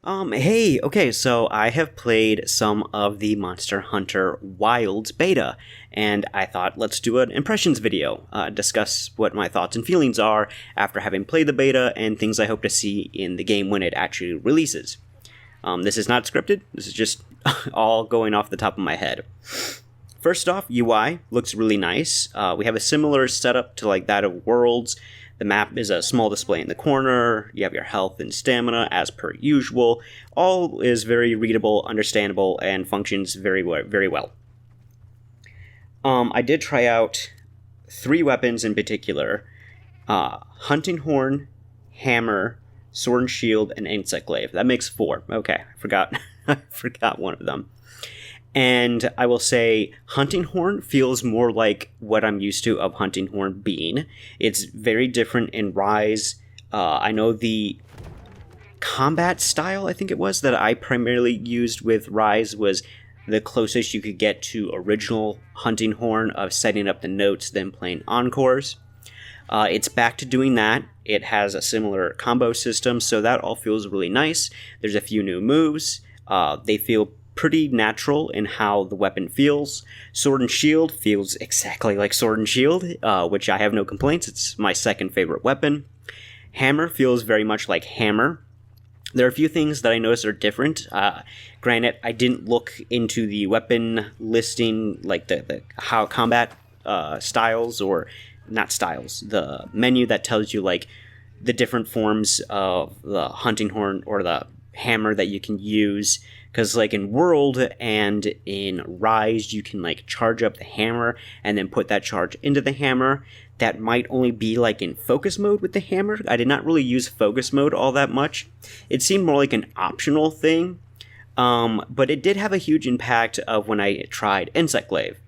Hey, okay, so I have played some of the Monster Hunter Wilds beta, and I thought let's do an impressions video, discuss what my thoughts and feelings are after having played the beta and things I hope to see in the game when it actually releases. This is not scripted, this is just all going off the top of my head. First off, UI looks really nice. We have a similar setup to like that of Worlds. The map is a small display in the corner, you have your health and stamina as per usual. All is very readable, understandable, and functions very well. I did try out 3 weapons in particular. Hunting Horn, Hammer, Sword and Shield, and Insect Glaive. That makes 4. Okay, I forgot one of them. And I will say Hunting Horn feels more like what I'm used to of Hunting Horn being. It's very different in Rise. I know the combat style, I think it was, that I primarily used with Rise was the closest you could get to original Hunting Horn of setting up the notes, then playing encores. It's back to doing that. It has a similar combo system, so that all feels really nice. There's a few new moves. They feel pretty natural in how the weapon feels. Sword and Shield feels exactly like Sword and Shield, which I have no complaints. It's my second favorite weapon. Hammer feels very much like Hammer. There are a few things that I noticed are different. Granted, I didn't look into the weapon listing, like the how combat styles, or not styles, the menu that tells you like the different forms of the hunting horn or the hammer that you can use. Because like in World and in Rise, you can like charge up the hammer and then put that charge into the hammer. That might only be like in focus mode with the hammer. I did not really use focus mode all that much. It seemed more like an optional thing. But it did have a huge impact of when I tried Insect Glaive.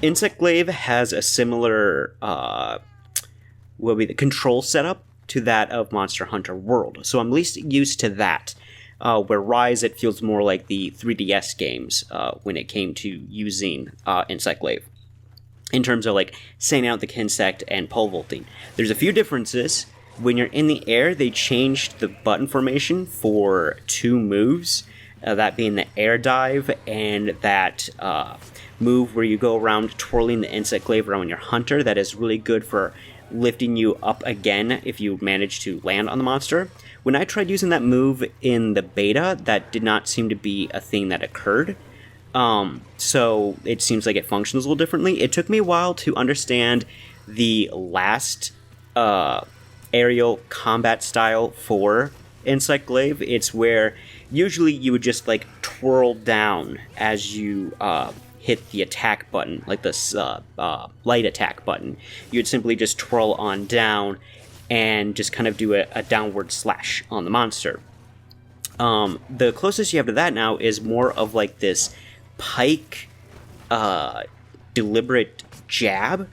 Insect Glaive has a similar the control setup to that of Monster Hunter World. So I'm least used to that. Where Rise, it feels more like the 3DS games when it came to using Insect Glaive. In terms of like sending out the Kinsect and pole vaulting. There's a few differences. When you're in the air, they changed the button formation for 2 moves. That being the air dive and that move where you go around twirling the Insect Glaive around your hunter. That is really good for lifting you up again if you manage to land on the monster. When I tried using that move in the beta, that did not seem to be a thing that occurred. So it seems like it functions a little differently. It took me a while to understand the last aerial combat style for Insect Glaive. It's where usually you would just like twirl down as you hit the attack button, like this light attack button. You would simply just twirl on down and just kind of do a downward slash on the monster. The closest you have to that now is more of like this pike deliberate jab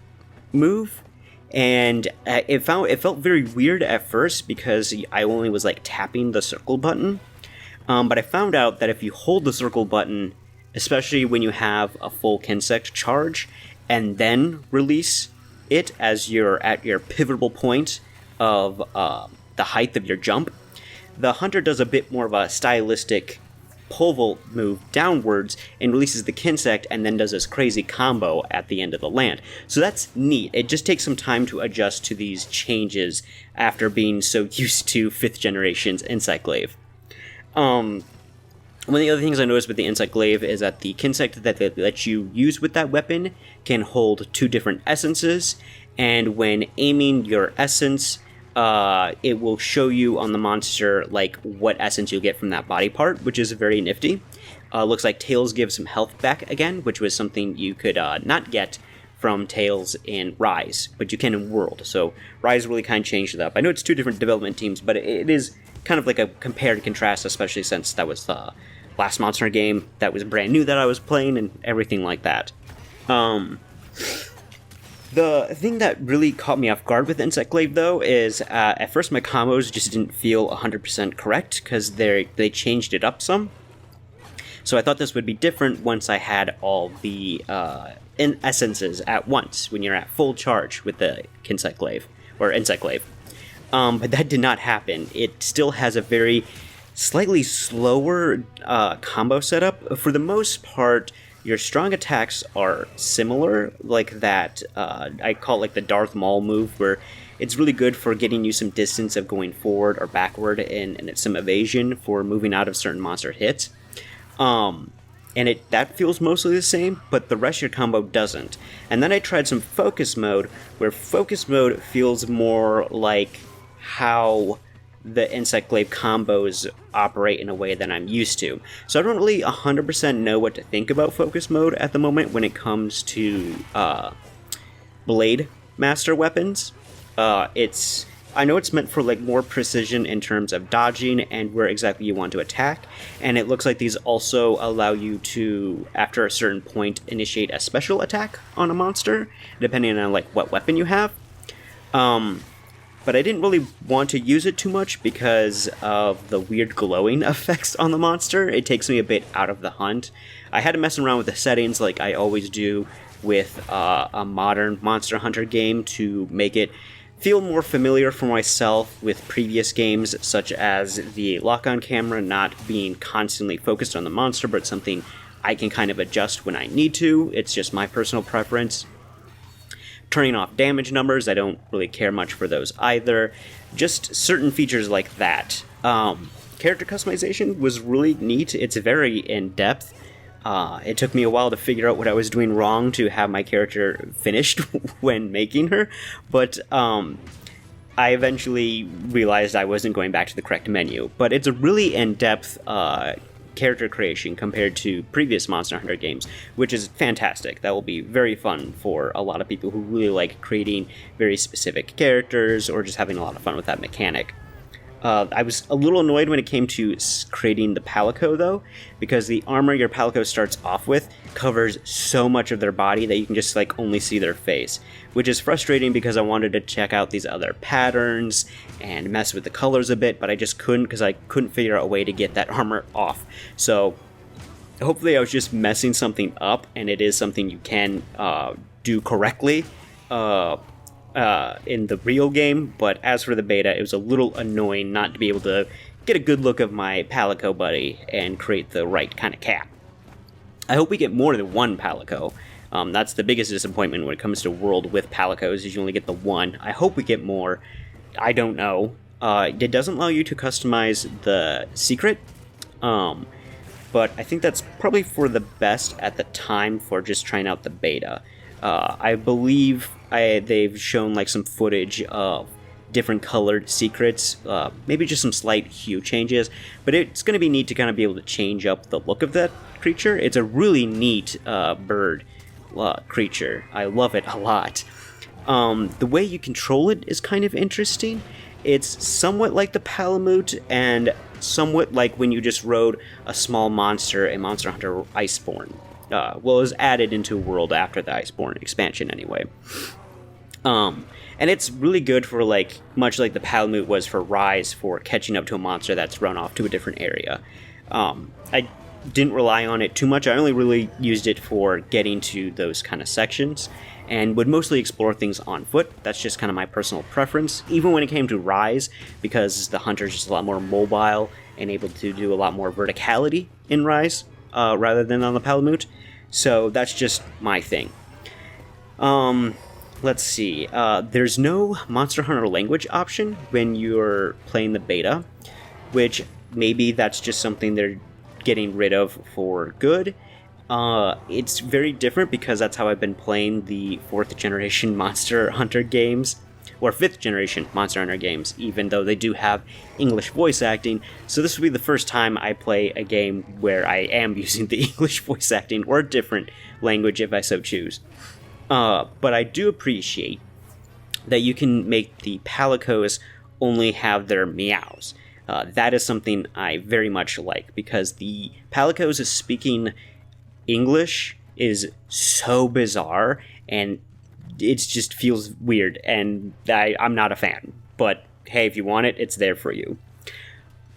move. And it felt very weird at first because I only was like tapping the circle button. But I found out that if you hold the circle button, especially when you have a full Kinsect charge, and then release it as you're at your pivotal point of the height of your jump, the hunter does a bit more of a stylistic pole vault move downwards and releases the Kinsect and then does this crazy combo at the end of the land. So that's neat. It just takes some time to adjust to these changes after being so used to 5th generation's Insect Glaive. One of the other things I noticed with the Insect Glaive is that the Kinsect that you use with that weapon can hold 2 different essences, and when aiming your essence, it will show you on the monster like what essence you'll get from that body part, which is very nifty. Looks like Tails gives some health back again, which was something you could not get from Tails in Rise, but you can in World. So Rise really kind of changed it up. I know it's 2 different development teams, but it is kind of like a compare and contrast, especially since that was the last Monster game that was brand new that I was playing and everything like that. The thing that really caught me off guard with Insect Glaive, though, is at first my combos just didn't feel 100% correct because they changed it up some. So I thought this would be different once I had all the essences at once when you're at full charge with the Insect Glaive. But that did not happen. It still has a very slightly slower combo setup. For the most part, your strong attacks are similar, like that. I call it like the Darth Maul move, where it's really good for getting you some distance of going forward or backward, and it's some evasion for moving out of certain monster hits. And that feels mostly the same, but the rest of your combo doesn't. And then I tried some focus mode, where focus mode feels more like how the Insect Glaive combos operate in a way that I'm used to. So I don't really 100% know what to think about focus mode at the moment when it comes to Blade Master weapons. I know it's meant for like more precision in terms of dodging and where exactly you want to attack, and it looks like these also allow you to, after a certain point, initiate a special attack on a monster, depending on like what weapon you have. But I didn't really want to use it too much because of the weird glowing effects on the monster. It takes me a bit out of the hunt. I had to mess around with the settings like I always do with a modern Monster Hunter game to make it feel more familiar for myself with previous games, such as the lock-on camera not being constantly focused on the monster, but something I can kind of adjust when I need to. It's just my personal preference. Turning off damage numbers, I don't really care much for those either. Just certain features like that. Character customization was really neat. It's very in-depth. It took me a while to figure out what I was doing wrong to have my character finished when making her, but I eventually realized I wasn't going back to the correct menu. But it's a really in-depth character creation compared to previous Monster Hunter games, which is fantastic. That will be very fun for a lot of people who really like creating very specific characters or just having a lot of fun with that mechanic. I was a little annoyed when it came to creating the Palico, though, because the armor your Palico starts off with covers so much of their body that you can just like only see their face, which is frustrating because I wanted to check out these other patterns and mess with the colors a bit, but I just couldn't because I couldn't figure out a way to get that armor off. So hopefully I was just messing something up, and it is something you can do correctly in the real game, but as for the beta, it was a little annoying not to be able to get a good look of my Palico buddy and create the right kind of cap. I hope we get more than one Palico. That's the biggest disappointment when it comes to World with Palicos, is you only get the one. I hope we get more. I don't know. It doesn't allow you to customize the secret, but I think that's probably for the best at the time for just trying out the beta. I believe they've shown like some footage of different colored secrets, maybe just some slight hue changes, but it's going to be neat to kind of be able to change up the look of that creature. It's a really neat bird creature. I love it a lot. The way you control it is kind of interesting. It's somewhat like the Palamute and somewhat like when you just rode a small monster in Monster Hunter Iceborne. Well, it was added into a world after the Iceborne expansion anyway. And it's really good for, like, much like the Palamute was for Rise, for catching up to a monster that's run off to a different area. I didn't rely on it too much. I only really used it for getting to those kind of sections, and would mostly explore things on foot. That's just kind of my personal preference, even when it came to Rise, because the hunter's just a lot more mobile and able to do a lot more verticality in Rise, rather than on the Palamute. So that's just my thing. Let's see. There's no Monster Hunter language option when you're playing the beta, which maybe that's just something they're getting rid of for good. It's very different because that's how I've been playing the 4th generation Monster Hunter games, or 5th generation Monster Hunter games, even though they do have English voice acting. So this will be the first time I play a game where I am using the English voice acting, or a different language if I so choose. But I do appreciate that you can make the Palicos only have their meows. That is something I very much like, because the Palicos speaking English is so bizarre, and it just feels weird, and I'm not a fan. But hey, if you want it, it's there for you.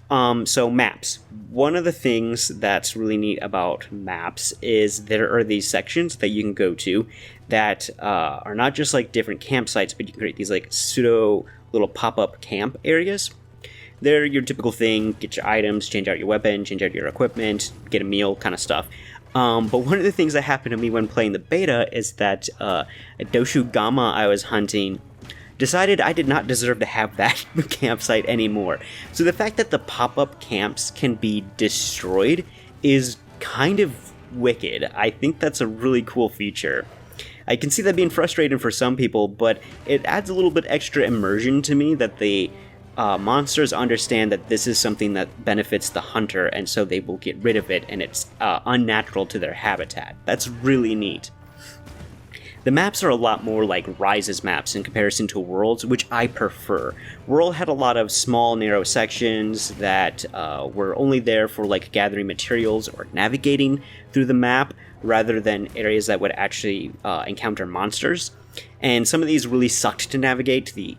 So maps. One of the things that's really neat about maps is there are these sections that you can go to that are not just like different campsites, but you can create these like pseudo little pop-up camp areas. they're your typical thing. Get your items, change out your weapon, change out your equipment, get a meal kind of stuff. But one of the things that happened to me when playing the beta is that a Doshu Gamma I was hunting decided I did not deserve to have that campsite anymore. So the fact that the pop-up camps can be destroyed is kind of wicked. I think that's a really cool feature. I can see that being frustrating for some people, but it adds a little bit extra immersion to me that the monsters understand that this is something that benefits the hunter, and so they will get rid of it, and it's unnatural to their habitat. That's really neat. The maps are a lot more like Rise's maps in comparison to World's, which I prefer. World had a lot of small, narrow sections that were only there for like gathering materials or navigating through the map, rather than areas that would actually encounter monsters. And some of these really sucked to navigate. The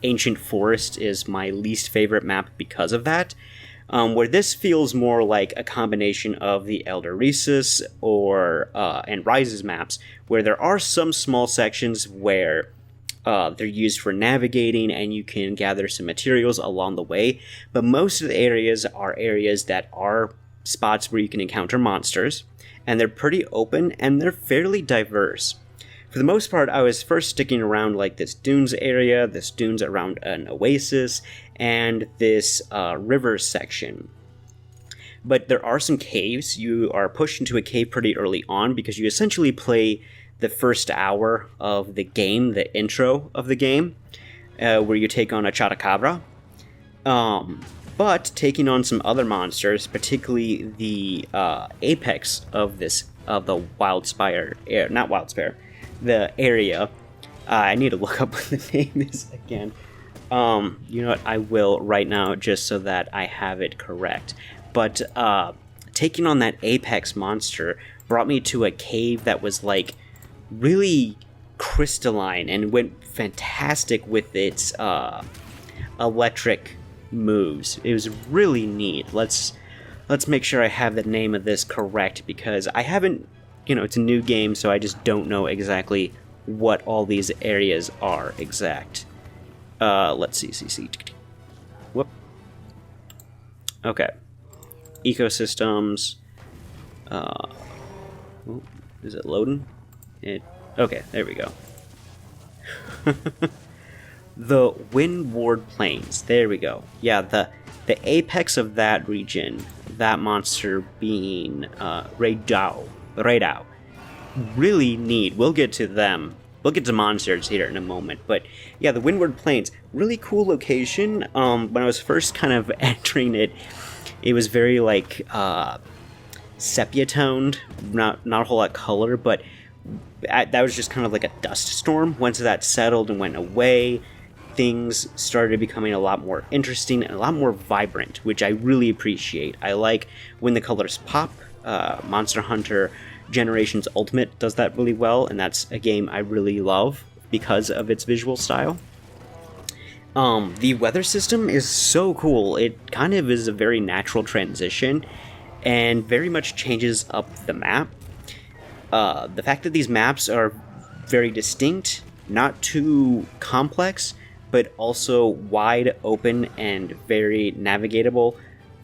Ancient Forest is my least favorite map because of that. Where this feels more like a combination of the Elder Rhesus and Rise's maps, where there are some small sections where they're used for navigating and you can gather some materials along the way, but most of the areas are areas that are spots where you can encounter monsters, and they're pretty open and they're fairly diverse. For the most part, I was first sticking around like this dunes area, this dunes around an oasis, and this river section. But there are some caves. You are pushed into a cave pretty early on because you essentially play the first hour of the game, the intro of the game, where you take on a Chotacabra. But taking on some other monsters, particularly the apex of the Wildspire, not Wildspire, the area. I need to look up what the name is again. You know what? I will right now just so that I have it correct. But taking on that apex monster brought me to a cave that was like really crystalline and went fantastic with its electric moves. It was really neat. Let's make sure I have the name of this correct, because I haven't, it's a new game, so I just don't know exactly what all these areas are exact. Let's see. Whoop. Okay. Ecosystems. Is it loading? Okay, there we go. The Windward Plains. There we go. Yeah, the apex of that region, that monster being Rayda. Really neat. We'll get to them. We'll get to monsters here in a moment. But yeah, the Windward Plains, really cool location. When I was first kind of entering it, it was very like sepia toned, not a whole lot of color, but that was just kind of like a dust storm. Once that settled and went away, things started becoming a lot more interesting and a lot more vibrant, which I really appreciate. I like when the colors pop. Monster Hunter Generations Ultimate does that really well, and that's a game I really love because of its visual style. The weather system is so cool. It kind of is a very natural transition and very much changes up the map. The fact that these maps are very distinct, not too complex, but also wide open and very navigatable,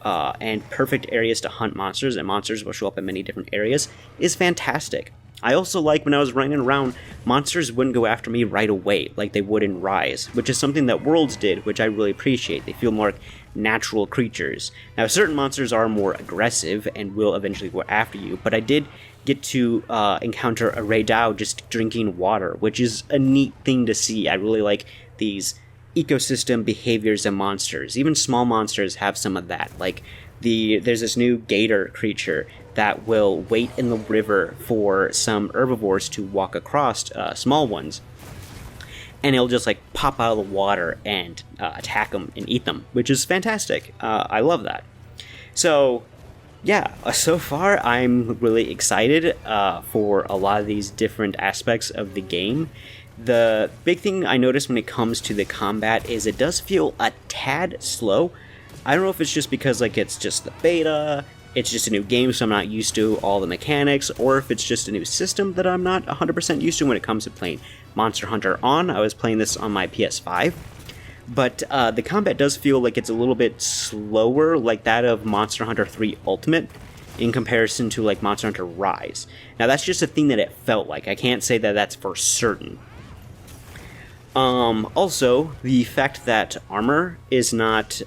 and perfect areas to hunt monsters, and monsters will show up in many different areas, is fantastic. I also like when I was running around, monsters wouldn't go after me right away like they would in Rise, which is something that Worlds did, which I really appreciate. They feel more like natural creatures. Now, certain monsters are more aggressive and will eventually go after you, but I did get to encounter a Rayda just drinking water, which is a neat thing to see. I really like these ecosystem behaviors in monsters. Even small monsters have some of that. Like there's this new gator creature that will wait in the river for some herbivores to walk across, small ones, and it'll just like pop out of the water and attack them and eat them, which is fantastic. I love that. So yeah, so far I'm really excited for a lot of these different aspects of the game. The big thing I noticed when it comes to the combat is it does feel a tad slow. I don't know if it's just because like it's just the beta, it's just a new game, so I'm not used to all the mechanics, or if it's just a new system that I'm not 100% used to when it comes to playing Monster Hunter on. I was playing this on my PS5. but the combat does feel like it's a little bit slower, like that of Monster Hunter 3 Ultimate, in comparison to like Monster Hunter Rise. Now that's just a thing that it felt like. I can't say that that's for certain. Also, the fact that armor is not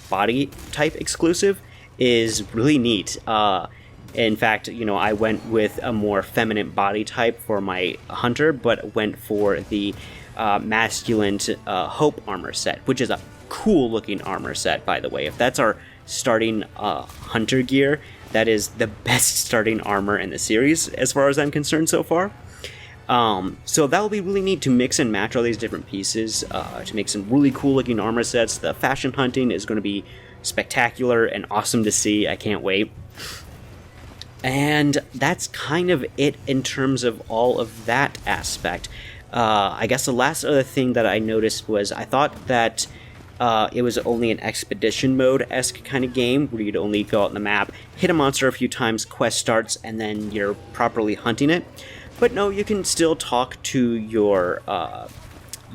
body type exclusive is really neat. In fact, I went with a more feminine body type for my hunter, but went for the masculine Hope armor set, which is a cool looking armor set, by the way. If that's our starting hunter gear, that is the best starting armor in the series, as far as I'm concerned so far. So that'll be really neat to mix and match all these different pieces to make some really cool looking armor sets. The fashion hunting is going to be spectacular and awesome to see. I can't wait. And that's kind of it in terms of all of that aspect. I guess the last other thing that I noticed was I thought that it was only an expedition mode-esque kind of game where you'd only go out on the map, hit a monster a few times, quest starts, and then you're properly hunting it. But no, you can still talk to your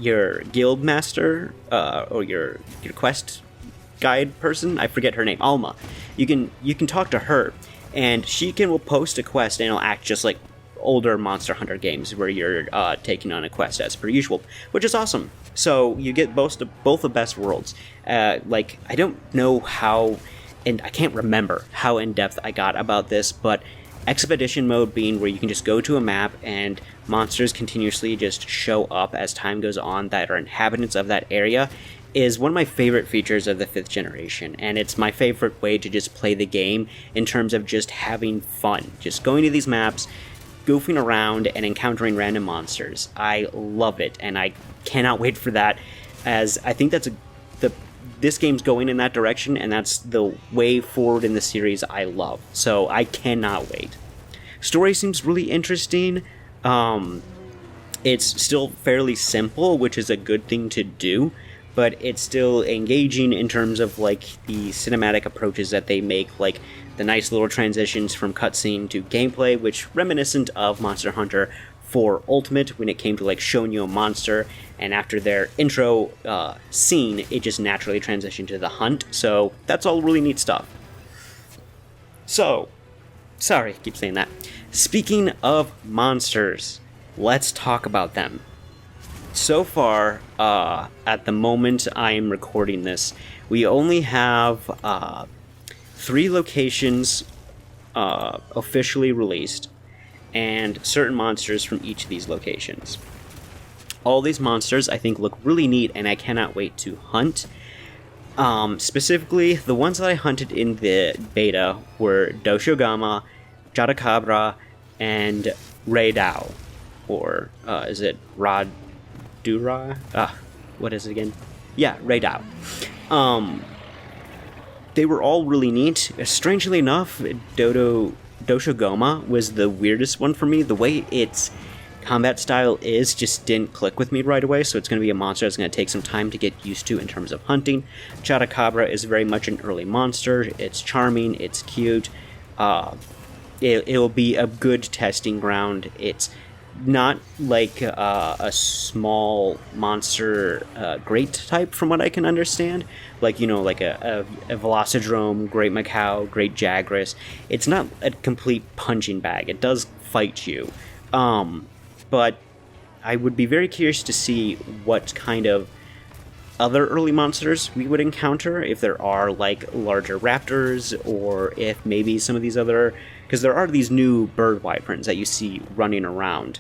guild master or your quest guide person. I forget her name, Alma. You can talk to her, and she will post a quest and it'll act just like older Monster Hunter games where you're taking on a quest as per usual, which is awesome. So you get both the best worlds. I don't know how, and I can't remember how in depth I got about this, but expedition mode being where you can just go to a map and monsters continuously just show up as time goes on that are inhabitants of that area is one of my favorite features of the 5th generation, and it's my favorite way to just play the game in terms of just having fun, just going to these maps, goofing around, and encountering random monsters. I love it, and I cannot wait for that, as I think this game's going in that direction, and that's the way forward in the series I love. So I cannot wait. Story seems really interesting. It's still fairly simple, which is a good thing to do, but it's still engaging in terms of like the cinematic approaches that they make, like the nice little transitions from cutscene to gameplay, which reminiscent of Monster Hunter 4 Ultimate when it came to like showing you a monster, and after their intro scene, it just naturally transitioned to the hunt. So that's all really neat stuff. So, sorry, I keep saying that. Speaking of monsters, let's talk about them. So far, at the moment I am recording this, we only have 3 locations officially released, and certain monsters from each of these locations. All these monsters I think look really neat, and I cannot wait to hunt. Specifically, the ones that I hunted in the beta were Doshogama, Chotacabra, and Rayda, or is it Radura? What is it again? Yeah, Rayda. They were all really neat. Strangely enough, Doshogama was the weirdest one for me. The way its combat style just didn't click with me right away, so it's going to be a monster that's going to take some time to get used to in terms of hunting. Chotacabra is very much an early monster. It's charming, it's cute. It'll be a good testing ground. It's not like a small monster great type from what I can understand, like like a Velocidrome, Great Macau, Great Jagras. It's not a complete punching bag. It does fight you, but I would be very curious to see what kind of other early monsters we would encounter, if there are like larger raptors, or if maybe some of these other, because there are these new bird wyverns that you see running around,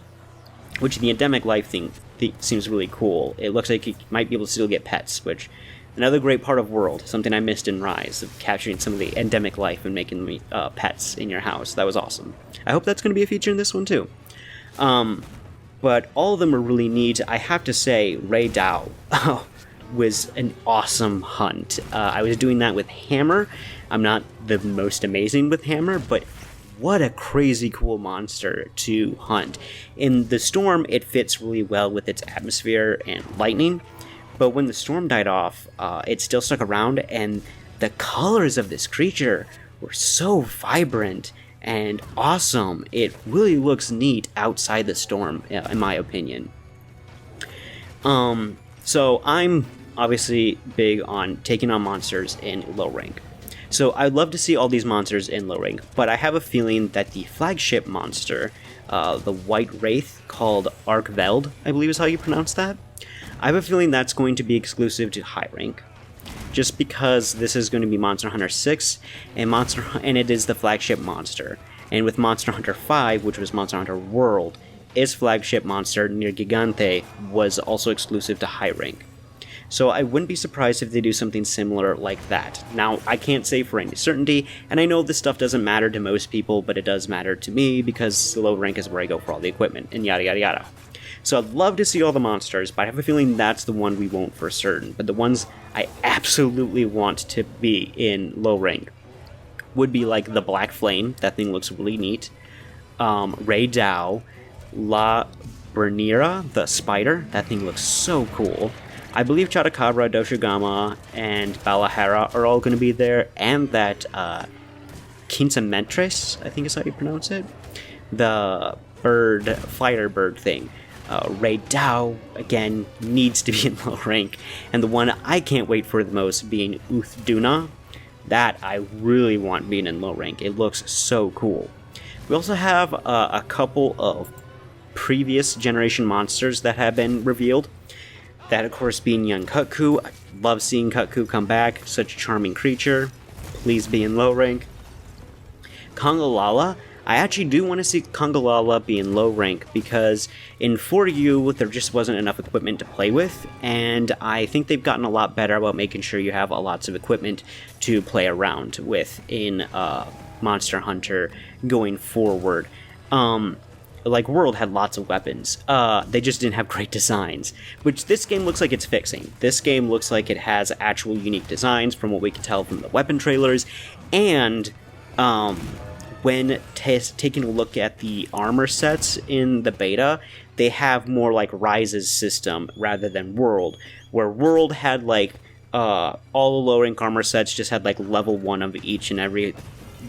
which the endemic life thing seems really cool. It looks like you might be able to still get pets, which another great part of World, something I missed in Rise, of capturing some of the endemic life and making them pets in your house. That was awesome. I hope that's going to be a feature in this one too. But all of them are really neat. I have to say, Rayda was an awesome hunt. I was doing that with Hammer. I'm not the most amazing with Hammer, but what a crazy cool monster to hunt. In the storm, it fits really well with its atmosphere and lightning, but when the storm died off, it still stuck around, and the colors of this creature were so vibrant and awesome. It really looks neat outside the storm, in my opinion. So I'm obviously big on taking on monsters in low rank. So I'd love to see all these monsters in low rank, but I have a feeling that the flagship monster, the White Wraith called Arkveld, I believe is how you pronounce that, I have a feeling that's going to be exclusive to high rank. Just because this is going to be Monster Hunter 6, and it is the flagship monster. And with Monster Hunter 5, which was Monster Hunter World, its flagship monster, Nergigante, was also exclusive to high rank. So I wouldn't be surprised if they do something similar like that. Now, I can't say for any certainty, and I know this stuff doesn't matter to most people, but it does matter to me because low rank is where I go for all the equipment, and yada yada yada. So I'd love to see all the monsters, but I have a feeling that's the one we won't for certain. But the ones I absolutely want to be in low rank would be like the Black Flame. That thing looks really neat. Rayda, La Bernera, the spider. That thing looks so cool. I believe Chotacabra, Doshigama, and Balahara are all going to be there. And that Quincemetres, I think is how you pronounce it. The fighter bird thing. Rayda, again, needs to be in low rank. And the one I can't wait for the most being Uthduna. That I really want being in low rank. It looks so cool. We also have a couple of previous generation monsters that have been revealed. That, of course, being young Kutku. I love seeing Kutku come back. Such a charming creature. Please be in low rank. Kongalala. I actually do want to see Kongalala be in low rank because in 4U there just wasn't enough equipment to play with, and I think they've gotten a lot better about making sure you have lots of equipment to play around with in Monster Hunter going forward. Like World had lots of weapons, they just didn't have great designs, which this game looks like it's fixing. This game looks like it has actual unique designs from what we can tell from the weapon trailers, and when taking a look at the armor sets in the beta, they have more like Rise's system rather than World, where World had like all the low rank armor sets just had like level 1 of each and every,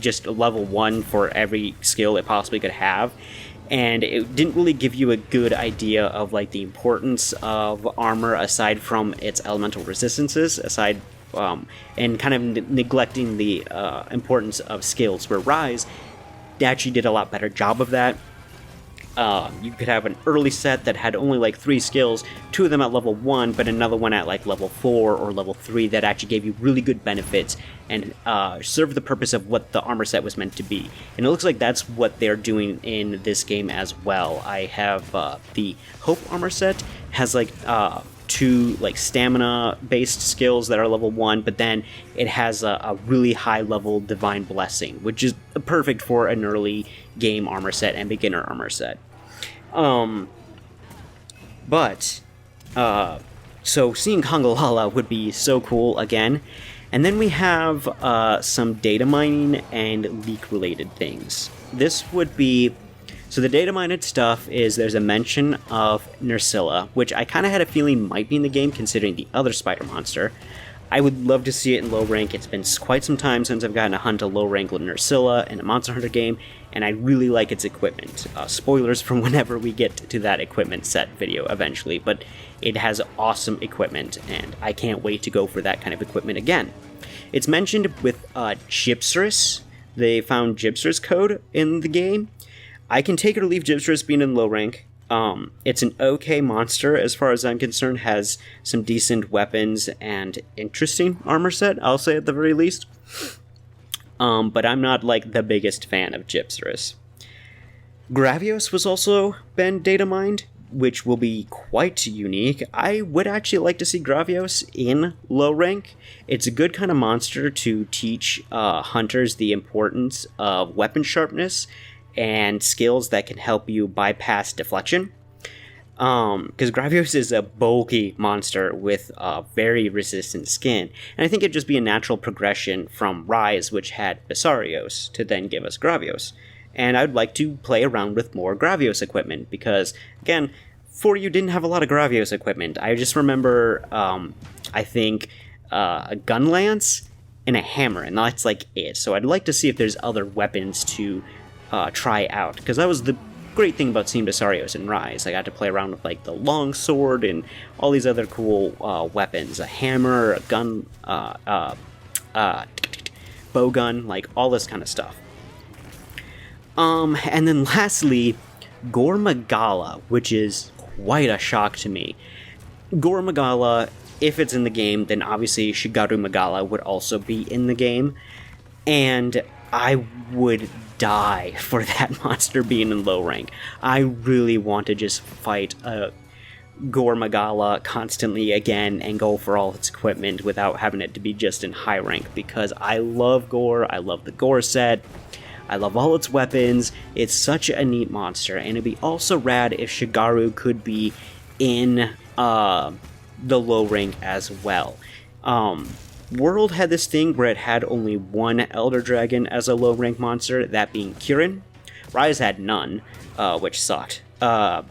just level 1 for every skill it possibly could have, and it didn't really give you a good idea of like the importance of armor aside from its elemental resistances, and kind of neglecting the importance of skills, where Rise actually did a lot better job of that. You could have an early set that had only like 3 skills, 2 of them at level 1, but another one at like level 4 or level 3 that actually gave you really good benefits and served the purpose of what the armor set was meant to be. And it looks like that's what they're doing in this game as well. I have the Hope armor set has like 2 like stamina based skills that are level 1, but then it has a really high level Divine Blessing, which is perfect for an early game armor set and beginner armor set. So seeing Kongalala would be so cool again. And then we have some data mining and leak related things. This would be, so the data mined stuff is there's a mention of Nerscylla, which I kind of had a feeling might be in the game considering the other spider monster. I would love to see it in low rank. It's been quite some time since I've gotten to hunt a low rank Nerscylla in a Monster Hunter game, and I really like its equipment. Spoilers from whenever we get to that equipment set video eventually, but it has awesome equipment, and I can't wait to go for that kind of equipment again. It's mentioned with Gypsarus. They found Gypsarus code in the game. I can take or leave Gypsarus being in low rank. It's an okay monster as far as I'm concerned, has some decent weapons and interesting armor set, I'll say at the very least. But I'm not like the biggest fan of Gypsarus. Gravios was also been data mined, which will be quite unique. I would actually like to see Gravios in low rank. It's a good kind of monster to teach hunters the importance of weapon sharpness and skills that can help you bypass deflection. Because Gravios is a bulky monster with very resistant skin, and I think it'd just be a natural progression from Rise, which had Bessarios, to then give us Gravios. And I'd like to play around with more Gravios equipment, because, again, 4U didn't have a lot of Gravios equipment. I just remember, I think, a gun lance and a hammer, and that's like it. So I'd like to see if there's other weapons to try out, because that was the great thing about Team Desarios and Rise. I got to play around with like the long sword and all these other cool weapons, a hammer, a gun, bow gun, like all this kind of stuff. And then lastly, Gore Magala, which is quite a shock to me. Gore Magala, if it's in the game, then obviously Shigaru Magala would also be in the game. And I would die for that monster being in low rank. I really want to just fight a Gore Magala constantly again and go for all its equipment without having it to be just in high rank, because I love Gore, I love the Gore set, I love all its weapons. It's such a neat monster, and it'd be also rad if Shigaru could be in the low rank as well. World had this thing where it had only one Elder Dragon as a low rank monster, that being Kirin. Rise had none, which sucked. But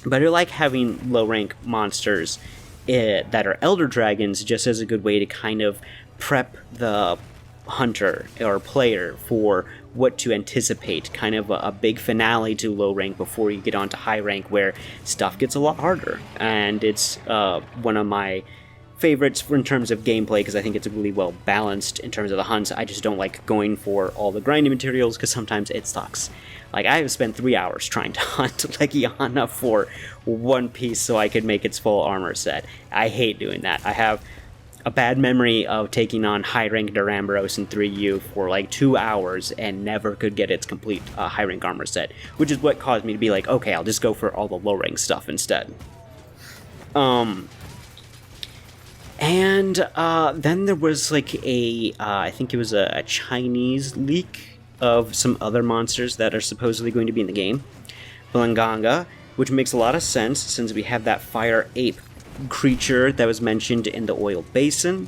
I like having low rank monsters that are Elder Dragons just as a good way to kind of prep the hunter or player for what to anticipate, kind of a big finale to low rank before you get onto high rank, where stuff gets a lot harder. And it's one of my favorites in terms of gameplay, because I think it's really well balanced in terms of the hunts. I just don't like going for all the grinding materials, because sometimes it sucks. Like, I have spent 3 hours trying to hunt Legiana for one piece so I could make its full armor set. I hate doing that. I have a bad memory of taking on high-rank Duramboros in 3U for like 2 hours and never could get its complete high-rank armor set, which is what caused me to be like, okay, I'll just go for all the low-rank stuff instead. And then there was like I think it was a Chinese leak of some other monsters that are supposedly going to be in the game. Blanganga, which makes a lot of sense since we have that fire ape creature that was mentioned in the oil basin.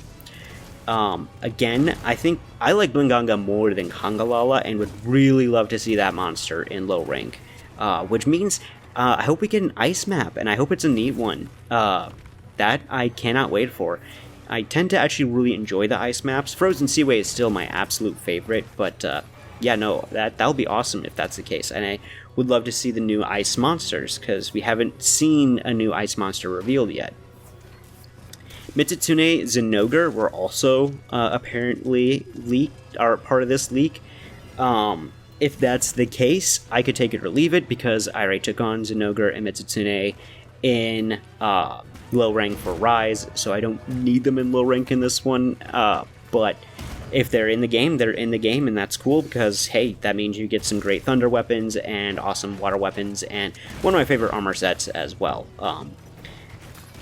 Again, I think I like Blanganga more than Kangalala and would really love to see that monster in low rank, which means I hope we get an ice map, and I hope it's a neat one. That I cannot wait for. I tend to actually really enjoy the ice maps. Frozen Seaway is still my absolute favorite, but yeah, no, that'll be awesome if that's the case. And I would love to see the new ice monsters, because we haven't seen a new ice monster revealed yet. Mitsutsume Zenogre were also apparently leaked, are part of this leak. If that's the case, I could take it or leave it, because I already took on Zenogre and Mitsutsume in low rank for Rise, so I don't need them in low rank in this one. But if they're in the game, they're in the game, and that's cool, because, hey, that means you get some great thunder weapons and awesome water weapons, and one of my favorite armor sets as well.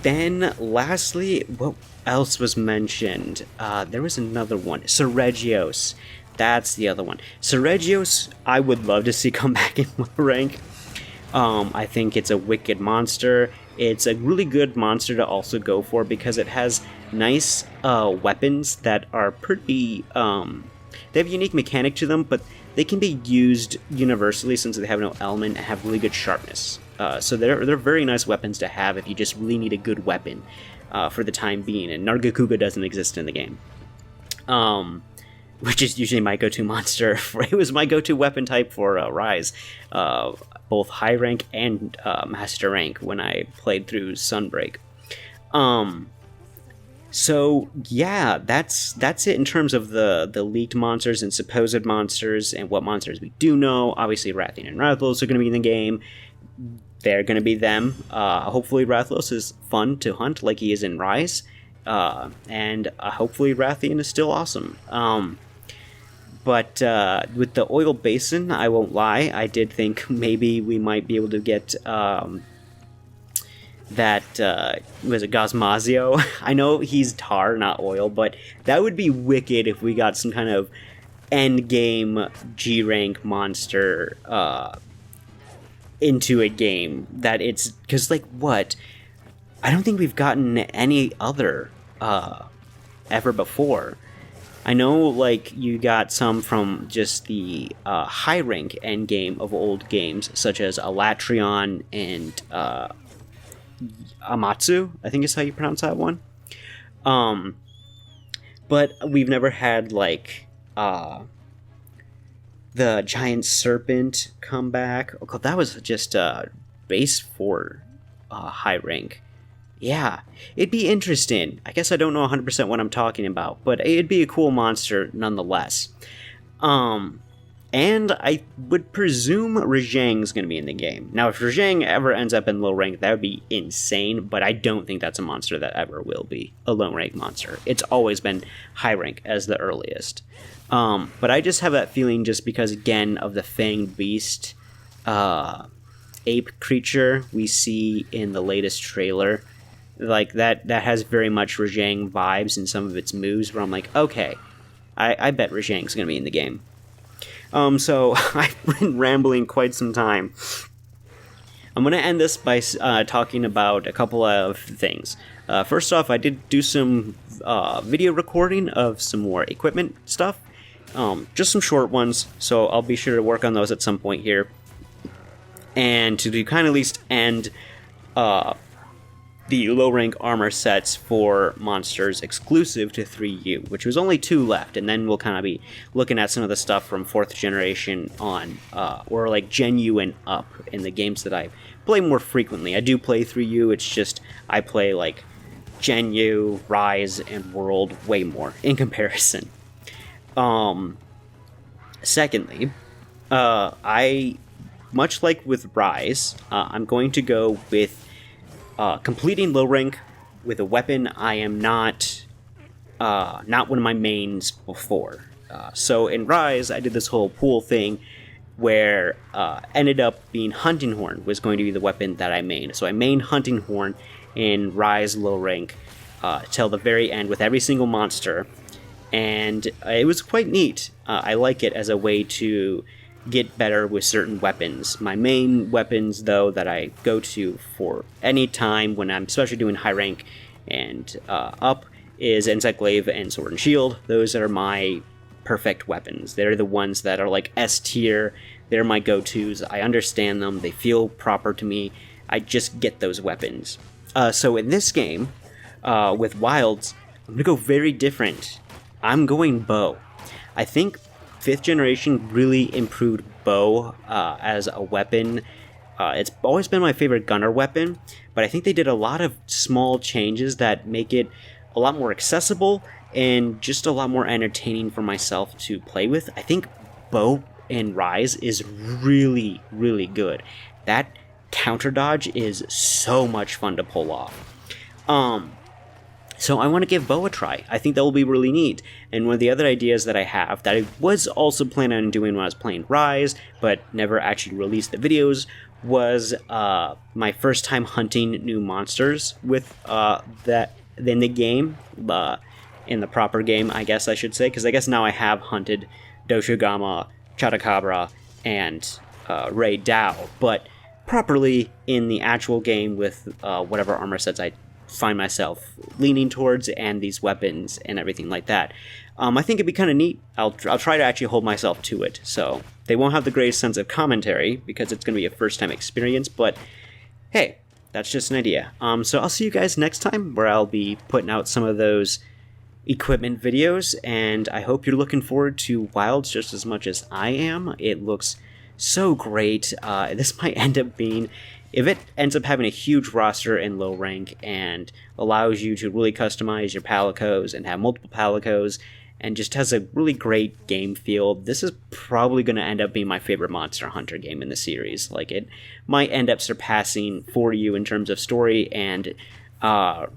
Then, lastly, what else was mentioned? There was another one. Seregios. That's the other one. Seregios, I would love to see come back in low rank. I think it's a wicked monster. It's a really good monster to also go for, because it has nice weapons that are pretty... they have a unique mechanic to them, but they can be used universally since they have no element and have really good sharpness. So they're very nice weapons to have if you just really need a good weapon for the time being. And Nargacuga doesn't exist in the game. Which is usually my go-to monster. It was my go-to weapon type for Rise. Both high rank and master rank when I played through Sunbreak. So yeah, that's it in terms of the leaked monsters and supposed monsters and what monsters we do know. Obviously, Rathian and Rathalos are going to be in the game. They're going to be them. Hopefully, Rathalos is fun to hunt like he is in Rise, and hopefully, Rathian is still awesome. But with the oil basin, I won't lie, I did think maybe we might be able to get that, was it Gosmazio? I know he's tar, not oil, but that would be wicked if we got some kind of endgame G-rank monster into a game. That it's, because, like, what? I don't think we've gotten any other ever before. I know, like, you got some from just the high-rank endgame of old games, such as Alatreon and Amatsu, I think is how you pronounce that one. But we've never had, like, the giant serpent come back. Oh, that was just base 4 high rank. Yeah, it'd be interesting. I guess I don't know 100% what I'm talking about, but it'd be a cool monster nonetheless. And I would presume Rajang's going to be in the game. Now, if Rajang ever ends up in low rank, that would be insane, but I don't think that's a monster that ever will be a low rank monster. It's always been high rank as the earliest. But I just have that feeling just because, again, of the Fanged Beast ape creature we see in the latest trailer. Like, that has very much Rajang vibes in some of its moves, where I'm like, okay, I bet Rajang's going to be in the game. So I've been rambling quite some time. I'm going to end this by talking about a couple of things. First off, I did do some video recording of some more equipment stuff. Just some short ones, so I'll be sure to work on those at some point here. And to kind of at least end the low-rank armor sets for monsters exclusive to 3U, which was only 2 left, and then we'll kind of be looking at some of the stuff from 4th generation on, or like Gen U and up in the games that I play more frequently. I do play 3U, it's just I play like Gen U, Rise, and World way more in comparison. Secondly, I, much like with Rise, I'm going to go with completing low rank with a weapon I am not one of my mains before. So in Rise, I did this whole pool thing where ended up being Hunting Horn was going to be the weapon that I mained. So I mained Hunting Horn in Rise low rank till the very end with every single monster, and it was quite neat. I like it as a way to get better with certain weapons. My main weapons, though, that I go to for any time when I'm especially doing high rank and up is Glaive and Sword and Shield. Those are my perfect weapons. They're the ones that are like S tier. They're my go-tos. I understand them. They feel proper to me. I just get those weapons. So in this game, with Wilds, I'm going to go very different. I'm going bow. I think 5th generation really improved bow as a weapon. It's always been my favorite gunner weapon, but I think they did a lot of small changes that make it a lot more accessible and just a lot more entertaining for myself to play with. I think bow in Rise is really, really good. That counter dodge is so much fun to pull off. So I want to give bow a try. I think that will be really neat. And one of the other ideas that I have that I was also planning on doing when I was playing Rise, but never actually released the videos, was my first time hunting new monsters with that in the game, in the proper game, I guess I should say, because I guess now I have hunted Doshigama, Chatakabra, and Rayda, but properly in the actual game with whatever armor sets I find myself leaning towards and these weapons and everything like that. I think it'd be kind of neat. I'll try to actually hold myself to it. So they won't have the greatest sense of commentary because it's going to be a first-time experience, but hey, that's just an idea. So I'll see you guys next time where I'll be putting out some of those equipment videos, and I hope you're looking forward to Wilds just as much as I am. It looks so great. This might end up being, if it ends up having a huge roster in low rank and allows you to really customize your palicos and have multiple palicos and just has a really great game feel, this is probably going to end up being my favorite Monster Hunter game in the series. Like, it might end up surpassing 4U in terms of story and a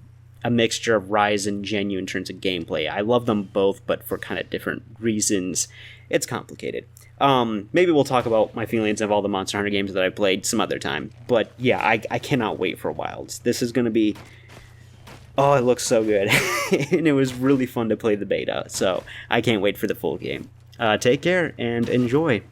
mixture of Rise and Gen U in terms of gameplay. I love them both, but for kind of different reasons. It's complicated. Maybe we'll talk about my feelings of all the Monster Hunter games that I played some other time. But yeah, I cannot wait for Wilds. This is going to be... Oh, it looks so good. And it was really fun to play the beta. So I can't wait for the full game. Take care and enjoy.